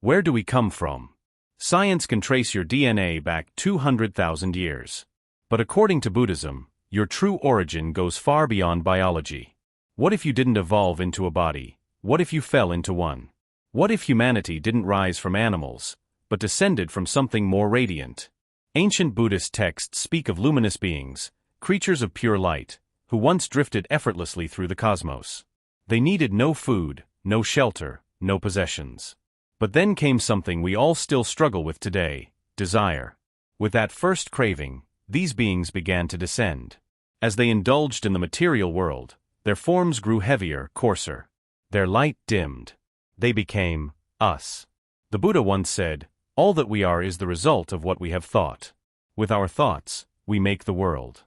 Where do we come from? Science can trace your DNA back 200,000 years. But according to Buddhism, your true origin goes far beyond biology. What if you didn't evolve into a body? What if you fell into one? What if humanity didn't rise from animals, but descended from something more radiant? Ancient Buddhist texts speak of luminous beings, creatures of pure light, who once drifted effortlessly through the cosmos. They needed no food, no shelter, no possessions. But then came something we all still struggle with today: desire. With that first craving, these beings began to descend. As they indulged in the material world, their forms grew heavier, coarser. Their light dimmed. They became us. The Buddha once said, "All that we are is the result of what we have thought. With our thoughts, we make the world."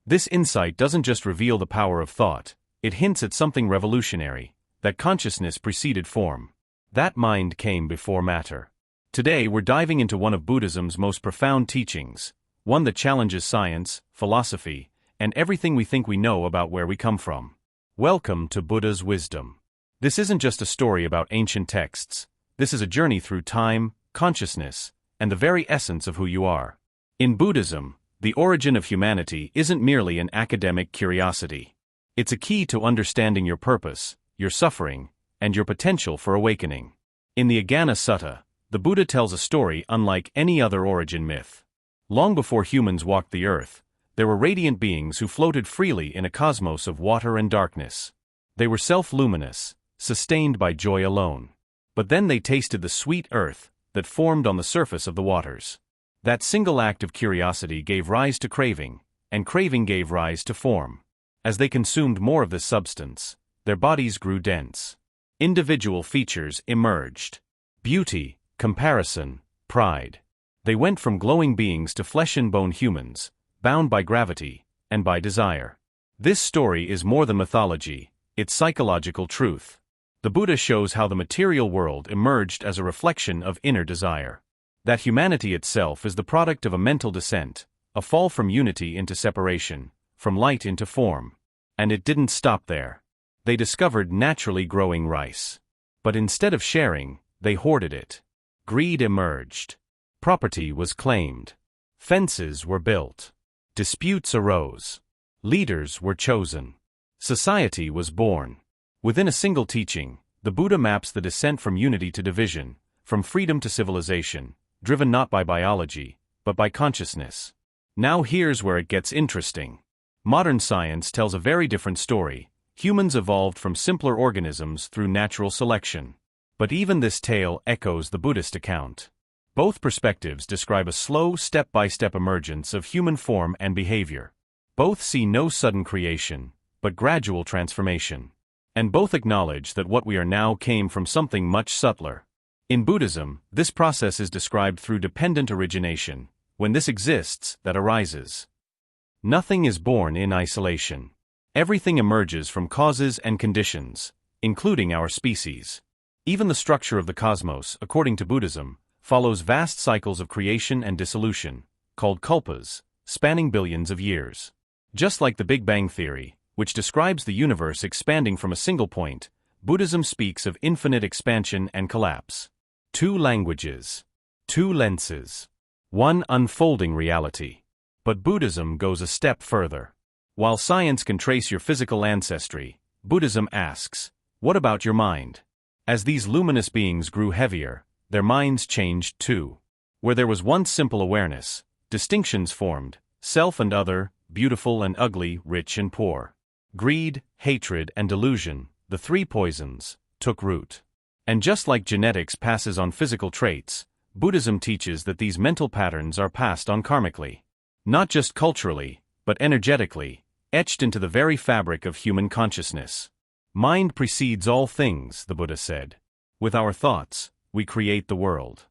This insight doesn't just reveal the power of thought, it hints at something revolutionary, that consciousness preceded form. That mind came before matter. Today we're diving into one of Buddhism's most profound teachings, one that challenges science, philosophy, and everything we think we know about where we come from. Welcome to Buddha's wisdom. This isn't just a story about ancient texts. This is a journey through time, consciousness, and the very essence of who you are. In Buddhism, the origin of humanity isn't merely an academic curiosity. It's a key to understanding your purpose, your suffering, and your potential for awakening. In the Agana Sutta, the Buddha tells a story unlike any other origin myth. Long before humans walked the earth, there were radiant beings who floated freely in a cosmos of water and darkness. They were self-luminous, sustained by joy alone. But then they tasted the sweet earth that formed on the surface of the waters. That single act of curiosity gave rise to craving, and craving gave rise to form. As they consumed more of this substance, their bodies grew dense. Individual features emerged: beauty, comparison, pride. They went from glowing beings to flesh-and-bone humans, bound by gravity and by desire. This story is more than mythology, it's psychological truth. The Buddha shows how the material world emerged as a reflection of inner desire. That humanity itself is the product of a mental descent, a fall from unity into separation, from light into form. And it didn't stop there. They discovered naturally growing rice. But instead of sharing, they hoarded it. Greed emerged. Property was claimed. Fences were built. Disputes arose. Leaders were chosen. Society was born. Within a single teaching, the Buddha maps the descent from unity to division, from freedom to civilization, driven not by biology, but by consciousness. Now here's where it gets interesting. Modern science tells a very different story. Humans evolved from simpler organisms through natural selection. But even this tale echoes the Buddhist account. Both perspectives describe a slow, step-by-step emergence of human form and behavior. Both see no sudden creation, but gradual transformation. And both acknowledge that what we are now came from something much subtler. In Buddhism, this process is described through dependent origination. When this exists, that arises. Nothing is born in isolation. Everything emerges from causes and conditions, including our species. Even the structure of the cosmos, according to Buddhism, follows vast cycles of creation and dissolution, called kalpas, spanning billions of years. Just like the Big Bang Theory, which describes the universe expanding from a single point, Buddhism speaks of infinite expansion and collapse. Two languages. Two lenses. One unfolding reality. But Buddhism goes a step further. While science can trace your physical ancestry, Buddhism asks, what about your mind? As these luminous beings grew heavier, their minds changed too. Where there was once simple awareness, distinctions formed: self and other, beautiful and ugly, rich and poor. Greed, hatred, and delusion, the three poisons, took root. And just like genetics passes on physical traits, Buddhism teaches that these mental patterns are passed on karmically. Not just culturally, but energetically, etched into the very fabric of human consciousness. Mind precedes all things, the Buddha said. With our thoughts, we create the world.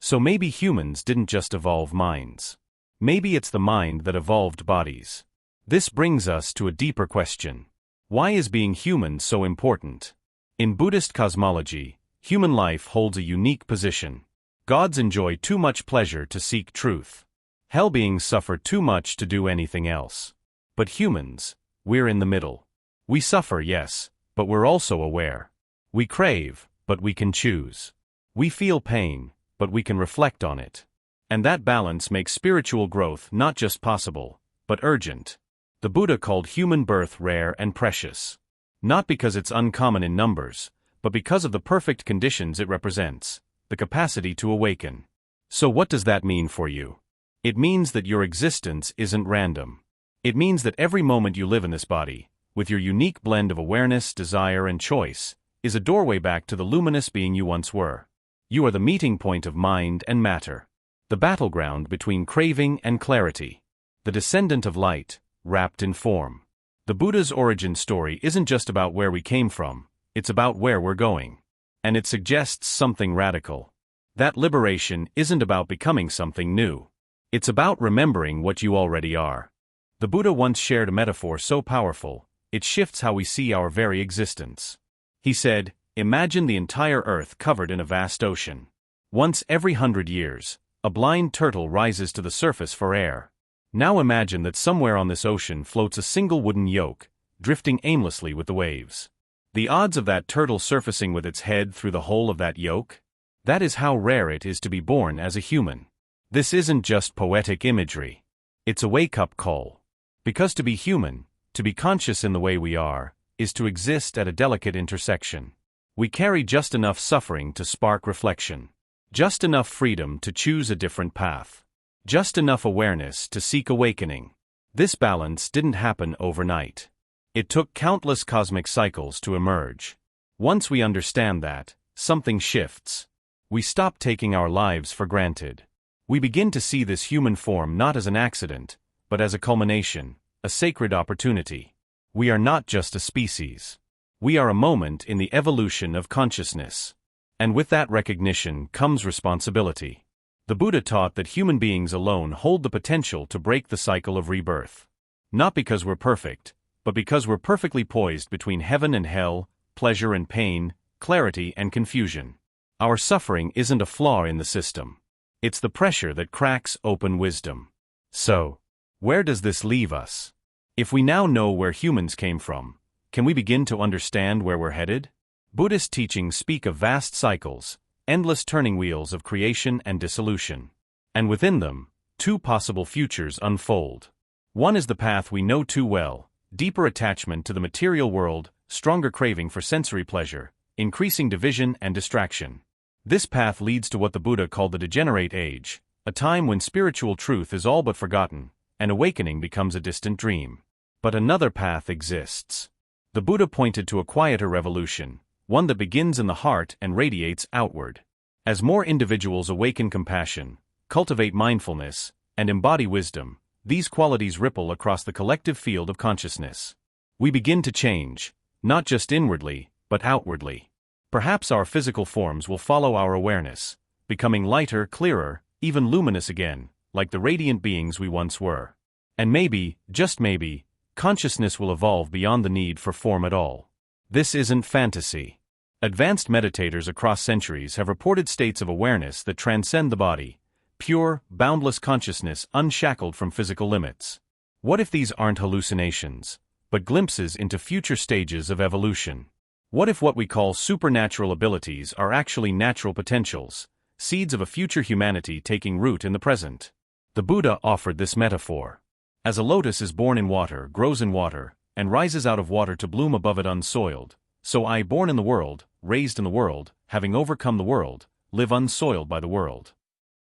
So maybe humans didn't just evolve minds. Maybe it's the mind that evolved bodies. This brings us to a deeper question. Why is being human so important? In Buddhist cosmology, human life holds a unique position. Gods enjoy too much pleasure to seek truth. Hell beings suffer too much to do anything else. But humans, we're in the middle. We suffer, yes, but we're also aware. We crave, but we can choose. We feel pain, but we can reflect on it. And that balance makes spiritual growth not just possible, but urgent. The Buddha called human birth rare and precious. Not because it's uncommon in numbers, but because of the perfect conditions it represents, the capacity to awaken. So what does that mean for you? It means that your existence isn't random. It means that every moment you live in this body, with your unique blend of awareness, desire, and choice, is a doorway back to the luminous being you once were. You are the meeting point of mind and matter, the battleground between craving and clarity, the descendant of light, wrapped in form. The Buddha's origin story isn't just about where we came from, it's about where we're going. And it suggests something radical. That liberation isn't about becoming something new. It's about remembering what you already are. The Buddha once shared a metaphor so powerful, it shifts how we see our very existence. He said, "Imagine the entire earth covered in a vast ocean. Once every 100 years, a blind turtle rises to the surface for air. Now imagine that somewhere on this ocean floats a single wooden yoke, drifting aimlessly with the waves. The odds of that turtle surfacing with its head through the hole of that yoke? That is how rare it is to be born as a human." This isn't just poetic imagery. It's a wake-up call. Because to be human, to be conscious in the way we are, is to exist at a delicate intersection. We carry just enough suffering to spark reflection. Just enough freedom to choose a different path. Just enough awareness to seek awakening. This balance didn't happen overnight. It took countless cosmic cycles to emerge. Once we understand that, something shifts. We stop taking our lives for granted. We begin to see this human form not as an accident, but as a culmination, a sacred opportunity. We are not just a species. We are a moment in the evolution of consciousness. And with that recognition comes responsibility. The Buddha taught that human beings alone hold the potential to break the cycle of rebirth. Not because we're perfect, but because we're perfectly poised between heaven and hell, pleasure and pain, clarity and confusion. Our suffering isn't a flaw in the system. It's the pressure that cracks open wisdom. So, where does this leave us? If we now know where humans came from, can we begin to understand where we're headed? Buddhist teachings speak of vast cycles, endless turning wheels of creation and dissolution. And within them, two possible futures unfold. One is the path we know too well, deeper attachment to the material world, stronger craving for sensory pleasure, increasing division and distraction. This path leads to what the Buddha called the degenerate age, a time when spiritual truth is all but forgotten, and awakening becomes a distant dream. But another path exists. The Buddha pointed to a quieter revolution, one that begins in the heart and radiates outward. As more individuals awaken compassion, cultivate mindfulness, and embody wisdom, these qualities ripple across the collective field of consciousness. We begin to change, not just inwardly, but outwardly. Perhaps our physical forms will follow our awareness, becoming lighter, clearer, even luminous again, like the radiant beings we once were. And maybe, just maybe, consciousness will evolve beyond the need for form at all. This isn't fantasy. Advanced meditators across centuries have reported states of awareness that transcend the body, pure, boundless consciousness unshackled from physical limits. What if these aren't hallucinations, but glimpses into future stages of evolution? What if what we call supernatural abilities are actually natural potentials, seeds of a future humanity taking root in the present? The Buddha offered this metaphor. As a lotus is born in water, grows in water, and rises out of water to bloom above it unsoiled, so I, born in the world, raised in the world, having overcome the world, live unsoiled by the world.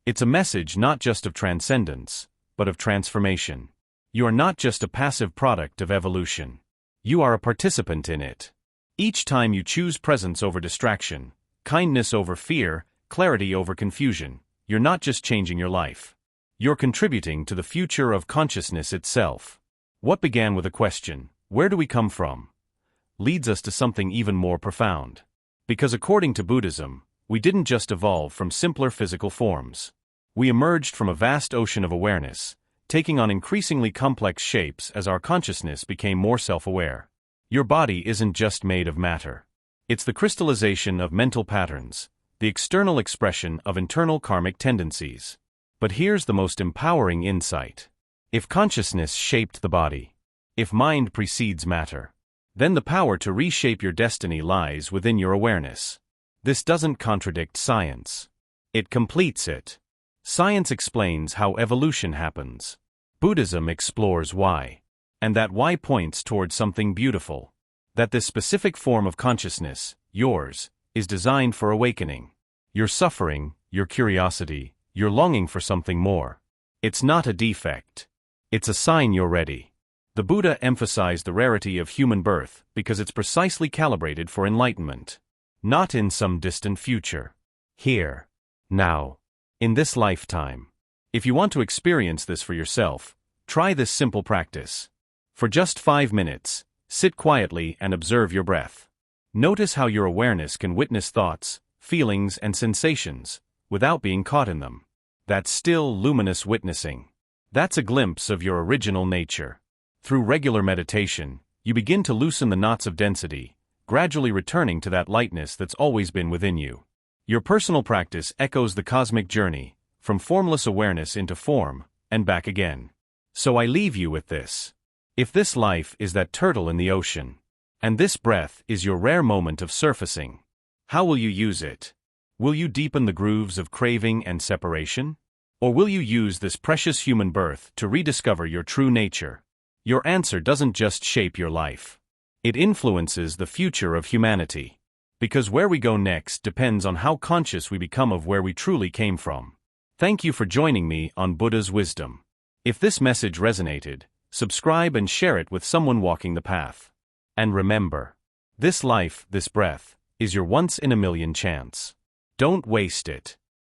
It's a message not just of transcendence, but of transformation. You are not just a passive product of evolution. You are a participant in it. Each time you choose presence over distraction, kindness over fear, clarity over confusion, you're not just changing your life. You're contributing to the future of consciousness itself. What began with a question, "Where do we come from?" leads us to something even more profound. Because according to Buddhism, we didn't just evolve from simpler physical forms. We emerged from a vast ocean of awareness, taking on increasingly complex shapes as our consciousness became more self-aware. Your body isn't just made of matter. It's the crystallization of mental patterns, the external expression of internal karmic tendencies. But here's the most empowering insight. If consciousness shaped the body, if mind precedes matter, then the power to reshape your destiny lies within your awareness. This doesn't contradict science. It completes it. Science explains how evolution happens. Buddhism explores why. And that why points towards something beautiful. That this specific form of consciousness, yours, is designed for awakening. Your suffering, your curiosity, your longing for something more. It's not a defect. It's a sign you're ready. The Buddha emphasized the rarity of human birth because it's precisely calibrated for enlightenment. Not in some distant future. Here. Now. In this lifetime. If you want to experience this for yourself, try this simple practice. For just 5 minutes, sit quietly and observe your breath. Notice how your awareness can witness thoughts, feelings, and sensations, without being caught in them. That's still luminous witnessing. That's a glimpse of your original nature. Through regular meditation, you begin to loosen the knots of density, gradually returning to that lightness that's always been within you. Your personal practice echoes the cosmic journey, from formless awareness into form, and back again. So I leave you with this. If this life is that turtle in the ocean, and this breath is your rare moment of surfacing, how will you use it? Will you deepen the grooves of craving and separation? Or will you use this precious human birth to rediscover your true nature? Your answer doesn't just shape your life. It influences the future of humanity. Because where we go next depends on how conscious we become of where we truly came from. Thank you for joining me on Buddha's Wisdom. If this message resonated, subscribe and share it with someone walking the path. And remember, this life, this breath, is your once-in-a-million chance. Don't waste it.